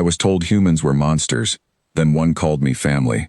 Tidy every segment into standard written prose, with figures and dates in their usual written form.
was told humans were monsters, then one called me family.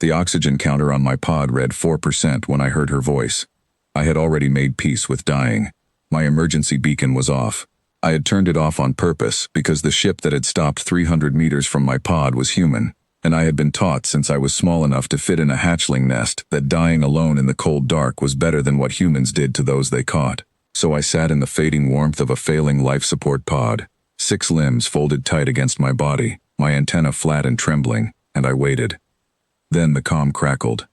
The oxygen counter on my pod read 4% when I heard her voice. I had already made peace with dying. My emergency beacon was off. I had turned it off on purpose because the ship that had stopped 300 meters from my pod was human, and I had been taught since I was small enough to fit in a hatchling nest that dying alone in the cold dark was better than what humans did to those they caught. So I sat in the fading warmth of a failing life support pod, 6 limbs folded tight against my body, my antenna flat and trembling, and I waited. Then the comm crackled.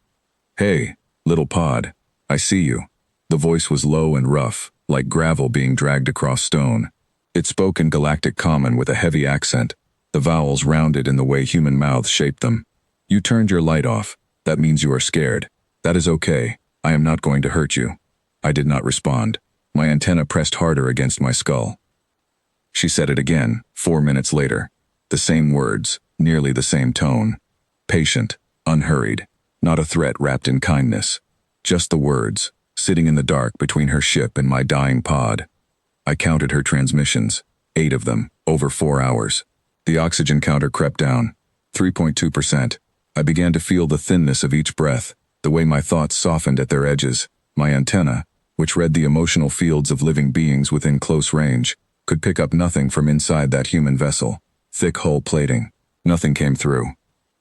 "Hey, little pod, I see you." The voice was low and rough, like gravel being dragged across stone. It spoke in Galactic common with a heavy accent, the vowels rounded in the way human mouths shaped them. "You turned your light off. That means you are scared. That is okay. I am not going to hurt you." I did not respond. My antenna pressed harder against my skull. She said it again, 4 minutes later. The same words, nearly the same tone. Patient, unhurried, not a threat wrapped in kindness. Just the words, sitting in the dark between her ship and my dying pod. I counted her transmissions, 8 of them, over 4 hours. The oxygen counter crept down, 3.2%. I began to feel the thinness of each breath, the way my thoughts softened at their edges. My antenna, which read the emotional fields of living beings within close range, could pick up nothing from inside that human vessel. Thick hull plating. Nothing came through,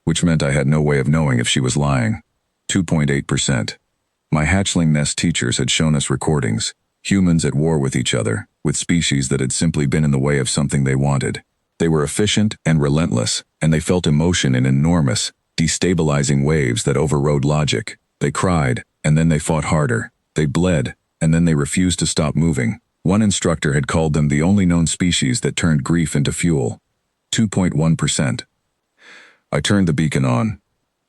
which meant I had no way of knowing if she was lying. 2.8%. My hatchling nest teachers had shown us recordings, humans at war with each other, with species that had simply been in the way of something they wanted. They were efficient and relentless, and they felt emotion in enormous, destabilizing waves that overrode logic. They cried, and then they fought harder. They bled, and then they refused to stop moving. One instructor had called them the only known species that turned grief into fuel. 2.1%. I turned the beacon on.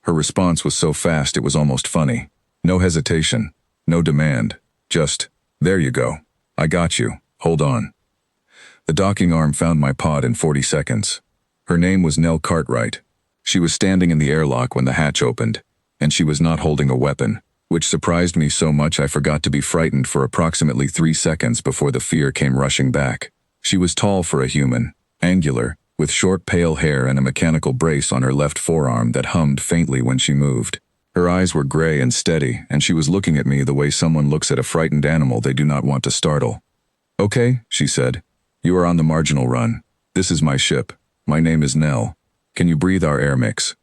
Her response was so fast it was almost funny. No hesitation, no demand, just, "There you go. I got you. Hold on." The docking arm found my pod in 40 seconds. Her name was Nell Cartwright. She was standing in the airlock when the hatch opened, and she was not holding a weapon, which surprised me so much I forgot to be frightened for approximately 3 seconds before the fear came rushing back. She was tall for a human, angular, with short pale hair and a mechanical brace on her left forearm that hummed faintly when she moved. Her eyes were gray and steady, and she was looking at me the way someone looks at a frightened animal they do not want to startle. "Okay," she said. "You are on the marginal run. This is my ship. My name is Nell. Can you breathe our air mix?"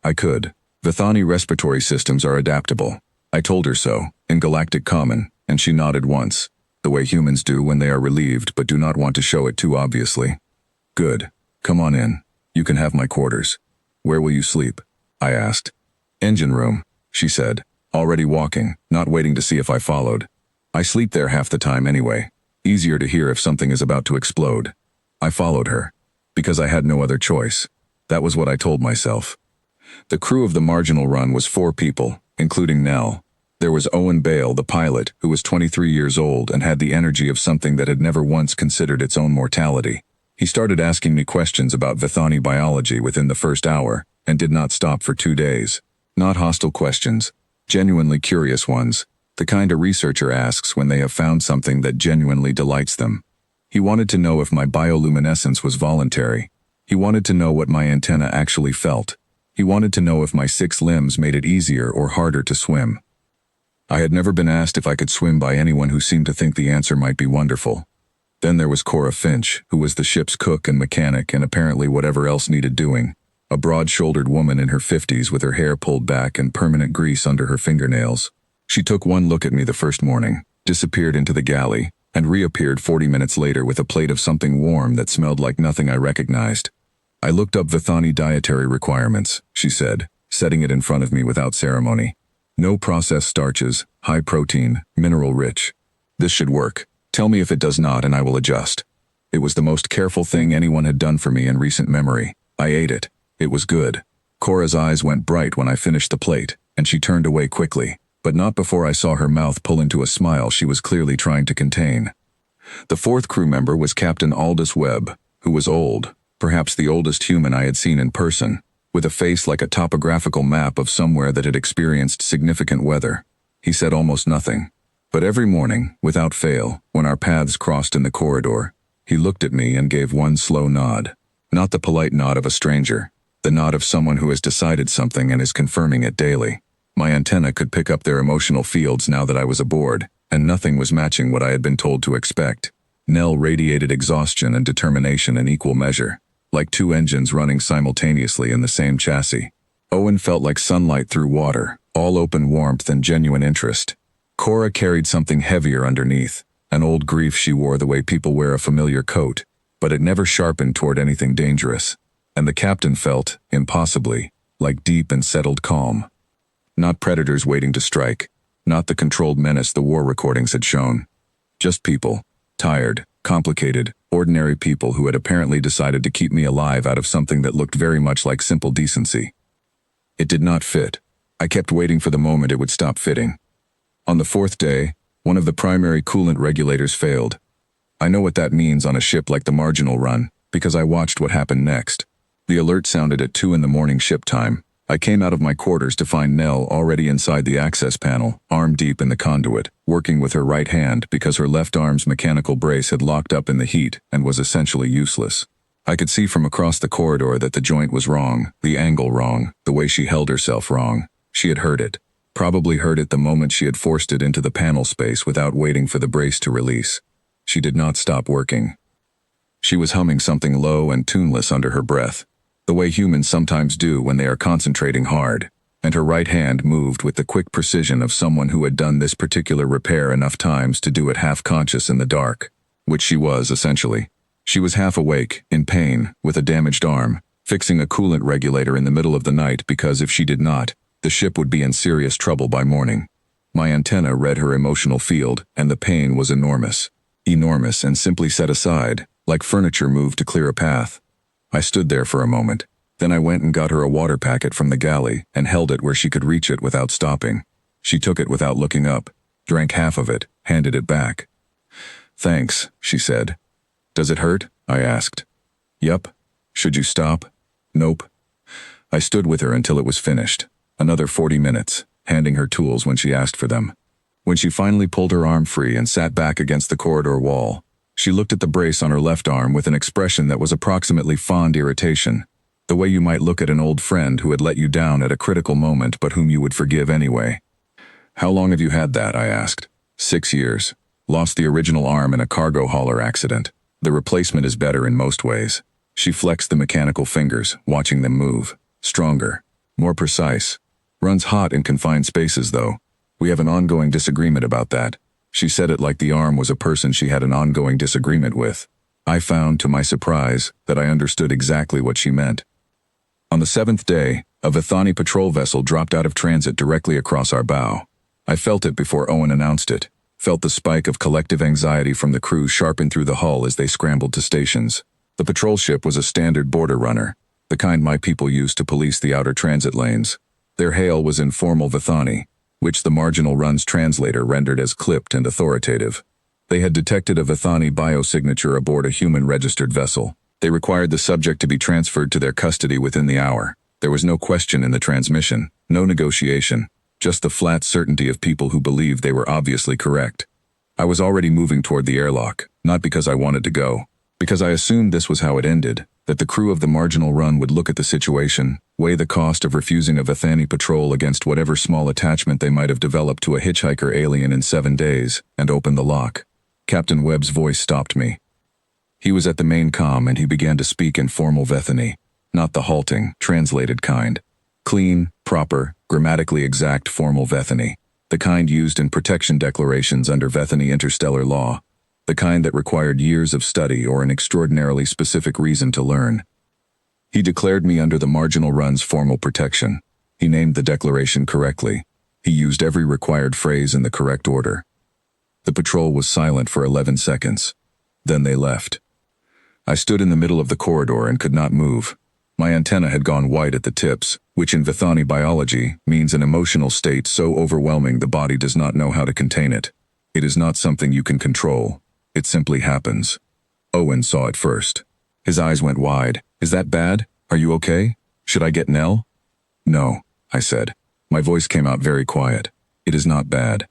I could. Vithani respiratory systems are adaptable. I told her so, in Galactic common, and she nodded once, the way humans do when they are relieved but do not want to show it too obviously. "Good. Come on in. You can have my quarters." "Where will you sleep?" I asked. "Engine room," she said, already walking, not waiting to see if I followed. "I sleep there half the time anyway. Easier to hear if something is about to explode." I followed her, because I had no other choice. That was what I told myself. The crew of the marginal run was 4 people, including Nell. There was Owen Bale, the pilot, who was 23 years old and had the energy of something that had never once considered its own mortality. He started asking me questions about Vithani biology within the first hour, and did not stop for 2 days. Not hostile questions, genuinely curious ones, the kind a researcher asks when they have found something that genuinely delights them. He wanted to know if my bioluminescence was voluntary. He wanted to know what my antenna actually felt. He wanted to know if my 6 limbs made it easier or harder to swim. I had never been asked if I could swim by anyone who seemed to think the answer might be wonderful. Then there was Cora Finch, who was the ship's cook and mechanic and apparently whatever else needed doing. A broad-shouldered woman in her 50s with her hair pulled back and permanent grease under her fingernails. She took one look at me the first morning, disappeared into the galley, and reappeared 40 minutes later with a plate of something warm that smelled like nothing I recognized. "I looked up Vithani dietary requirements," she said, setting it in front of me without ceremony. "No processed starches, high protein, mineral rich. This should work. Tell me if it does not and I will adjust." It was the most careful thing anyone had done for me in recent memory. I ate it. It was good. Cora's eyes went bright when I finished the plate, and she turned away quickly, but not before I saw her mouth pull into a smile she was clearly trying to contain. The 4th crew member was Captain Aldous Webb, who was old, perhaps the oldest human I had seen in person, with a face like a topographical map of somewhere that had experienced significant weather. He said almost nothing, but every morning, without fail, when our paths crossed in the corridor, he looked at me and gave one slow nod. Not the polite nod of a stranger, the nod of someone who has decided something and is confirming it daily. My antenna could pick up their emotional fields now that I was aboard, and nothing was matching what I had been told to expect. Nell radiated exhaustion and determination in equal measure, like two engines running simultaneously in the same chassis. Owen felt like sunlight through water, all open warmth and genuine interest. Cora carried something heavier underneath, an old grief she wore the way people wear a familiar coat, but it never sharpened toward anything dangerous. And the captain felt, impossibly, like deep and settled calm. Not predators waiting to strike, not the controlled menace the war recordings had shown. Just people, tired, complicated, ordinary people who had apparently decided to keep me alive out of something that looked very much like simple decency. It did not fit. I kept waiting for the moment it would stop fitting. On the fourth day, one of the primary coolant regulators failed. I know what that means on a ship like the Marginal Run, because I watched what happened next. The alert sounded at 2 a.m. ship time. I came out of my quarters to find Nell already inside the access panel, arm deep in the conduit, working with her right hand because her left arm's mechanical brace had locked up in the heat and was essentially useless. I could see from across the corridor that the joint was wrong, the angle wrong, the way she held herself wrong. She had heard it. Probably heard it the moment she had forced it into the panel space without waiting for the brace to release. She did not stop working. She was humming something low and tuneless under her breath, the way humans sometimes do when they are concentrating hard, and her right hand moved with the quick precision of someone who had done this particular repair enough times to do it half-conscious in the dark, which she was, essentially. She was half awake, in pain, with a damaged arm, fixing a coolant regulator in the middle of the night because if she did not, the ship would be in serious trouble by morning. My antenna read her emotional field, and the pain was enormous. Enormous and simply set aside, like furniture moved to clear a path. I stood there for a moment. Then I went and got her a water packet from the galley and held it where she could reach it without stopping. She took it without looking up, drank half of it, handed it back. "Thanks," she said. "Does it hurt?" I asked. "Yup." "Should you stop?" "Nope." I stood with her until it was finished. Another 40 minutes, handing her tools when she asked for them. When she finally pulled her arm free and sat back against the corridor wall, she looked at the brace on her left arm with an expression that was approximately fond irritation, the way you might look at an old friend who had let you down at a critical moment but whom you would forgive anyway. "How long have you had that?" I asked. 6 years. Lost the original arm in a cargo hauler accident. The replacement is better in most ways." She flexed the mechanical fingers, watching them move. "Stronger. More precise. Runs hot in confined spaces, though. We have an ongoing disagreement about that." She said it like the arm was a person she had an ongoing disagreement with. I found, to my surprise, that I understood exactly what she meant. On the 7th day, a Vithani patrol vessel dropped out of transit directly across our bow. I felt it before Owen announced it, felt the spike of collective anxiety from the crew sharpen through the hull as they scrambled to stations. The patrol ship was a standard border runner, the kind my people used to police the outer transit lanes. Their hail was in formal Vithani, which the Marginal Run's translator rendered as clipped and authoritative. They had detected a Vithani biosignature aboard a human-registered vessel. They required the subject to be transferred to their custody within the hour. There was no question in the transmission, no negotiation, just the flat certainty of people who believed they were obviously correct. I was already moving toward the airlock, not because I wanted to go, because I assumed this was how it ended, that the crew of the Marginal Run would look at the situation, weigh the cost of refusing a Vithani patrol against whatever small attachment they might have developed to a hitchhiker alien in 7 days, and open the lock. Captain Webb's voice stopped me. He was at the main comm and he began to speak in formal Vithani, not the halting, translated kind. Clean, proper, grammatically exact formal Vithani, the kind used in protection declarations under Vithani interstellar law, the kind that required years of study or an extraordinarily specific reason to learn. He declared me under the Marginal Run's formal protection. He named the declaration correctly. He used every required phrase in the correct order. The patrol was silent for 11 seconds. Then they left. I stood in the middle of the corridor and could not move. My antenna had gone white at the tips, which in Vithani biology means an emotional state so overwhelming the body does not know how to contain it. It is not something you can control. It simply happens. Owen saw it first. His eyes went wide. "Is that bad? Are you okay? Should I get Nell?" "No," I said. My voice came out very quiet. "It is not bad."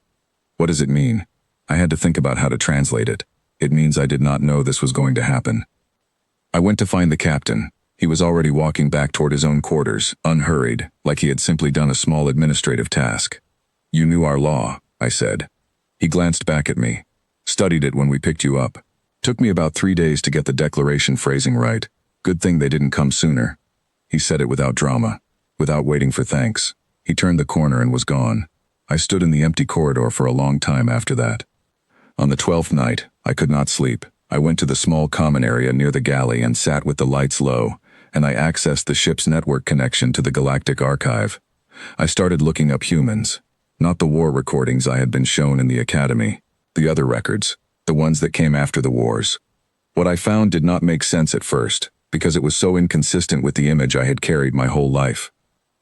"What does it mean?" I had to think about how to translate it. "It means I did not know this was going to happen." I went to find the captain. He was already walking back toward his own quarters, unhurried, like he had simply done a small administrative task. "You knew our law," I said. He glanced back at me. "Studied it when we picked you up. Took me about 3 days to get the declaration phrasing right. Good thing they didn't come sooner." He said it without drama, without waiting for thanks. He turned the corner and was gone. I stood in the empty corridor for a long time after that. On the 12th night, I could not sleep. I went to the small common area near the galley and sat with the lights low, and I accessed the ship's network connection to the Galactic archive. I started looking up humans. Not the war recordings I had been shown in the academy. The other records, the ones that came after the wars. What I found did not make sense at first, because it was so inconsistent with the image I had carried my whole life.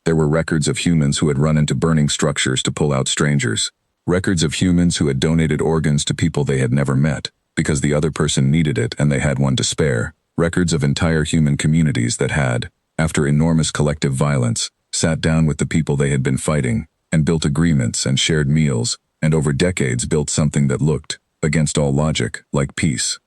There were records of humans who had run into burning structures to pull out strangers. Records of humans who had donated organs to people they had never met, because the other person needed it and they had one to spare. Records of entire human communities that had, after enormous collective violence, sat down with the people they had been fighting, and built agreements and shared meals, and over decades built something that looked, against all logic, like peace.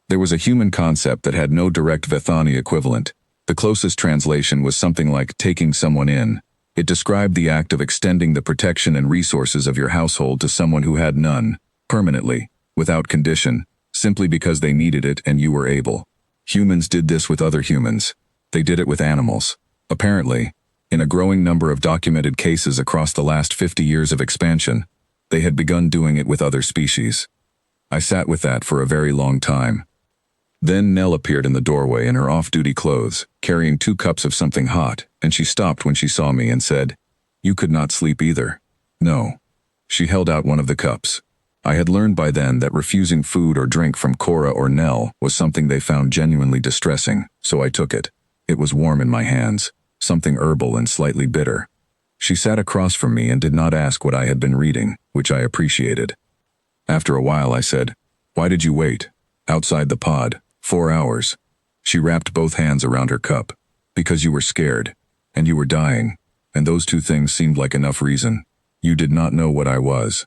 There was a human concept that had no direct Vethani equivalent. The closest translation was something like taking someone in. It described the act of extending the protection and resources of your household to someone who had none, permanently, without condition, simply because they needed it and you were able. Humans did this with other humans. They did it with animals. Apparently, in a growing number of documented cases across the last 50 years of expansion, they had begun doing it with other species. I sat with that for a very long time. Then Nell appeared in the doorway in her off-duty clothes, carrying 2 cups of something hot, and she stopped when she saw me and said, "You could not sleep either." "No." She held out one of the cups. I had learned by then that refusing food or drink from Cora or Nell was something they found genuinely distressing, so I took it. It was warm in my hands, something herbal and slightly bitter. She sat across from me and did not ask what I had been reading, which I appreciated. After a while I said, "Why did you wait? Outside the pod, 4 hours. She wrapped both hands around her cup. "Because you were scared. And you were dying. And those 2 things seemed like enough reason. You did not know what I was.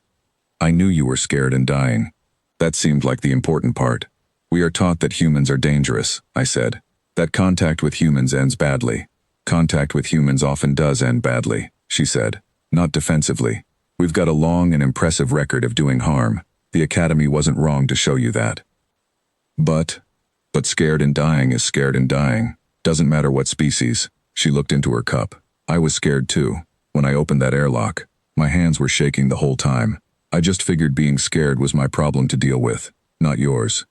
I knew you were scared and dying. That seemed like the important part. We are taught that humans are dangerous," I said. "That contact with humans ends badly. Contact with humans often does end badly," she said. "Not defensively. We've got a long and impressive record of doing harm. The Academy wasn't wrong to show you that. But scared and dying is scared and dying. Doesn't matter what species." She looked into her cup. "I was scared too. When I opened that airlock, my hands were shaking the whole time. I just figured being scared was my problem to deal with, not yours."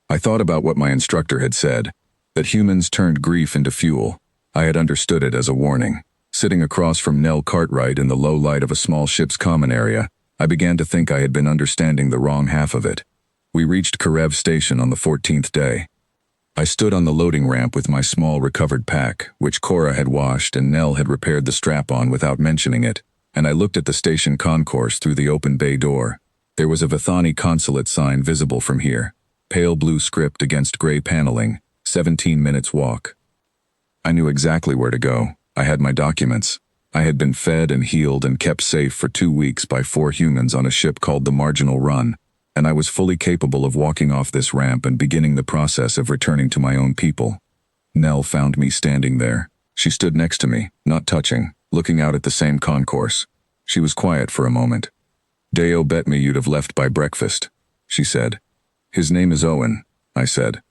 I thought about what my instructor had said, that humans turned grief into fuel. I had understood it as a warning. Sitting across from Nell Cartwright in the low light of a small ship's common area, I began to think I had been understanding the wrong half of it. We reached Karev Station on the 14th day. I stood on the loading ramp with my small recovered pack, which Cora had washed and Nell had repaired the strap on without mentioning it, and I looked at the station concourse through the open bay door. There was a Vethani consulate sign visible from here, pale blue script against gray paneling, 17 minutes walk. I knew exactly where to go. I had my documents. I had been fed and healed and kept safe for 2 weeks by 4 humans on a ship called the Marginal Run, and I was fully capable of walking off this ramp and beginning the process of returning to my own people. Nell found me standing there. She stood next to me, not touching, looking out at the same concourse. She was quiet for a moment. "Deo bet me you'd have left by breakfast," she said. "His name is Owen," I said.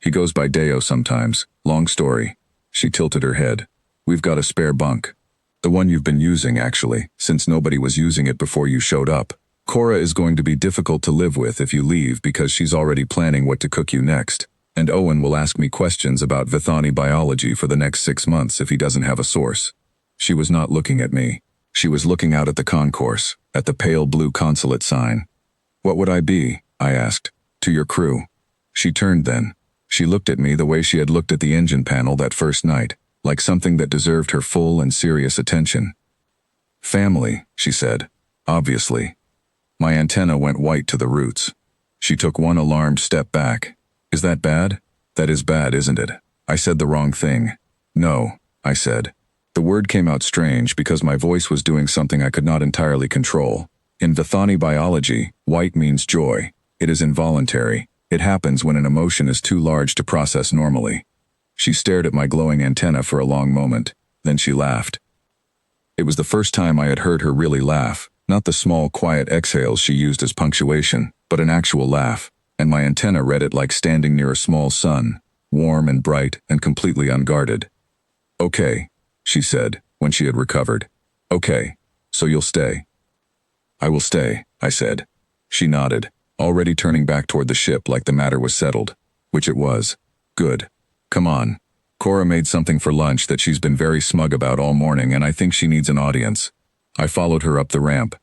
"He goes by Deo sometimes. Long story." She tilted her head. "We've got a spare bunk. The one you've been using, actually, since nobody was using it before you showed up. Cora is going to be difficult to live with if you leave because she's already planning what to cook you next, and Owen will ask me questions about Vethani biology for the next 6 months if he doesn't have a source." She was not looking at me. She was looking out at the concourse, at the pale blue consulate sign. "What would I be?" I asked. "To your crew." She turned then. She looked at me the way she had looked at the engine panel that first night, like something that deserved her full and serious attention. "Family," she said. "Obviously." My antenna went white to the roots. She took one alarmed step back. "Is that bad?" "That is bad, isn't it?" I said the wrong thing. "No," I said. The word came out strange because my voice was doing something I could not entirely control. In Vethani biology, white means joy. It is involuntary. It happens when an emotion is too large to process normally. She stared at my glowing antenna for a long moment, then she laughed. It was the first time I had heard her really laugh, not the small, quiet exhales she used as punctuation, but an actual laugh, and my antenna read it like standing near a small sun, warm and bright and completely unguarded. "Okay," she said, when she had recovered. "Okay, so you'll stay." "I will stay," I said. She nodded, already turning back toward the ship like the matter was settled, which it was. "Good. Come on. Cora made something for lunch that she's been very smug about all morning, and I think she needs an audience." I followed her up the ramp.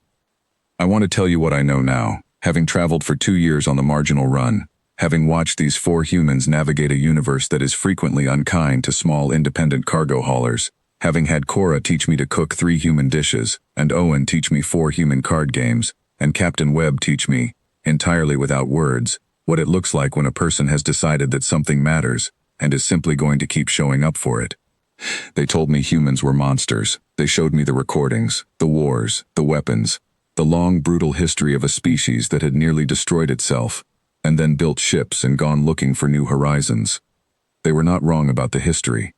"I want to tell you what I know now, having traveled for 2 years on the marginal run, having watched these 4 humans navigate a universe that is frequently unkind to small independent cargo haulers, having had Cora teach me to cook 3 human dishes, and Owen teach me 4 human card games, and Captain Webb teach me, entirely without words, what it looks like when a person has decided that something matters, and is simply going to keep showing up for it. They told me humans were monsters. They showed me the recordings, the wars, the weapons, the long, brutal history of a species that had nearly destroyed itself, and then built ships and gone looking for new horizons. They were not wrong about the history.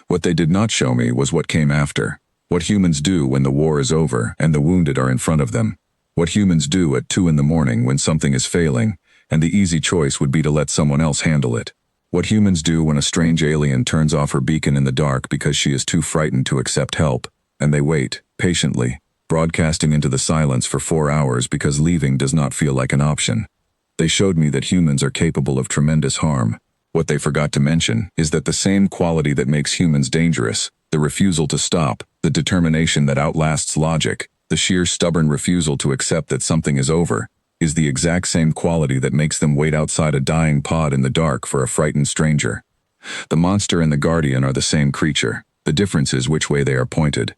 What they did not show me was what came after, what humans do when the war is over and the wounded are in front of them, what humans do at 2 in the morning when something is failing, and the easy choice would be to let someone else handle it. What humans do when a strange alien turns off her beacon in the dark because she is too frightened to accept help, and they wait, patiently, broadcasting into the silence for 4 hours because leaving does not feel like an option. They showed me that humans are capable of tremendous harm. What they forgot to mention is that the same quality that makes humans dangerous, the refusal to stop, the determination that outlasts logic, the sheer stubborn refusal to accept that something is over, is the exact same quality that makes them wait outside a dying pod in the dark for a frightened stranger. The monster and the guardian are the same creature. The difference is which way they are pointed.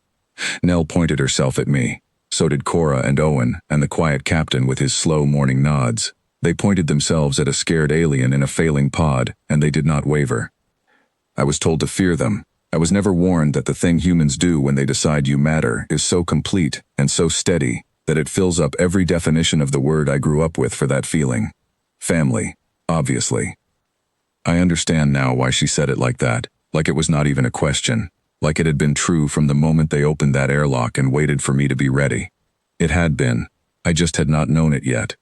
Nell pointed herself at me. So did Cora and Owen, and the quiet captain with his slow morning nods. They pointed themselves at a scared alien in a failing pod, and they did not waver. I was told to fear them. I was never warned that the thing humans do when they decide you matter is so complete and so steady that it fills up every definition of the word I grew up with for that feeling. Family, obviously. I understand now why she said it like that, like it was not even a question, like it had been true from the moment they opened that airlock and waited for me to be ready. It had been. I just had not known it yet.